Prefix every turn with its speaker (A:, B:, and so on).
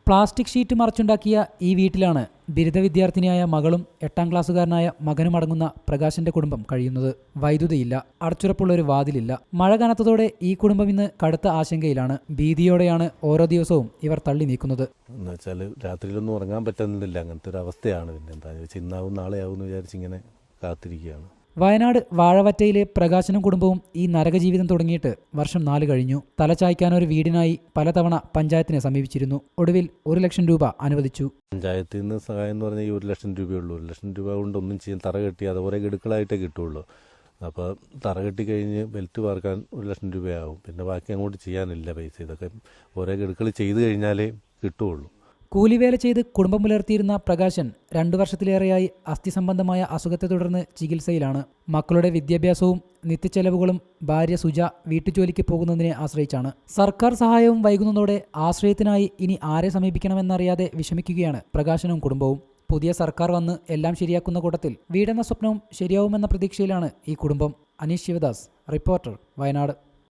A: Plastic sheet മറച്ചുണ്ടാക്കിയ ഈ വീട്ടിലാണ് ബിരുദ വിദ്യാർത്ഥിനിയായ മകളും 8ാം ക്ലാസ്സുകാരനായ മകനുമടങ്ങുന്ന പ്രകാശന്റെ കുടുംബം കഴിയുന്നത്. വൈദ്യുതിയില്ല, അടച്ചുറപ്പുള്ള ഒരു വാതിലില്ല. മഴ കനത്തതോടെ ഈ കുടുംബം ഇന്ന് കടുത്ത ആശങ്കയിലാണ്. ഭീതിയോടെയാണ് ഓരോ ദിവസവും ഇവർ തള്ളി നീക്കുന്നത്.
B: എന്നുവെച്ചാൽ രാത്രിയിലൊന്നും ഉറങ്ങാൻ പറ്റുന്നില്ല. അങ്ങനത്തെ ഒരു അവസ്ഥയാണ്. പിന്നെ എന്താ വെച്ചാൽ ഇന്നാവും നാളെയാവും എന്ന് വിചാരിച്ചിങ്ങനെ കാത്തിരിക്കുകയാണ്.
A: വയനാട് വാഴവറ്റയിലെ പ്രകാശനും കുടുംബവും ഈ നരകജീവിതം തുടങ്ങിയിട്ട് വർഷം 4 കഴിഞ്ഞു. തലചായ്ക്കാനൊരു വീടിനായി പലതവണ പഞ്ചായത്തിനെ സമീപിച്ചിരുന്നു. ഒടുവിൽ 1 ലക്ഷം രൂപ അനുവദിച്ചു.
B: പഞ്ചായത്തിൽ നിന്ന് സഹായം എന്ന് പറഞ്ഞാൽ ഈ 1 ലക്ഷം രൂപയുള്ളൂ. 1 ലക്ഷം രൂപ കൊണ്ട് ഒന്നും ചെയ്യാൻ തറ കെട്ടി അത് ഓരോ ഗഡുക്കളായിട്ടേ കിട്ടുള്ളൂ. അപ്പോൾ തറ കെട്ടി കഴിഞ്ഞ് ബെൽറ്റ് വാർക്കാൻ 1 ലക്ഷം രൂപയാവും. പിന്നെ ബാക്കി അങ്ങോട്ട് ചെയ്യാനില്ല പൈസ. ഇതൊക്കെ ഓരോ ഗഡുക്കൾ ചെയ്ത് കഴിഞ്ഞാലേ കിട്ടുകയുള്ളൂ.
A: കൂലിവേല ചെയ്ത് കുടുംബം പുലർത്തിയിരുന്ന പ്രകാശൻ 2 വർഷത്തിലേറെയായി അസ്ഥി സംബന്ധമായ അസുഖത്തെ തുടർന്ന് ചികിത്സയിലാണ്. മക്കളുടെ വിദ്യാഭ്യാസവും നിത്യച്ചെലവുകളും ഭാര്യ സുജ വീട്ടുജോലിക്ക് പോകുന്നതിനെ ആശ്രയിച്ചാണ്. സർക്കാർ സഹായവും വൈകുന്നതോടെ ആശ്രയത്തിനായി ഇനി ആരെ സമീപിക്കണമെന്നറിയാതെ വിഷമിക്കുകയാണ് പ്രകാശനും കുടുംബവും. പുതിയ സർക്കാർ വന്ന് എല്ലാം ശരിയാക്കുന്ന കൂട്ടത്തിൽ വീടെന്ന സ്വപ്നവും ശരിയാവുമെന്ന പ്രതീക്ഷയിലാണ് ഈ കുടുംബം. അനീഷ് ശിവദാസ്, റിപ്പോർട്ടർ, വയനാട്.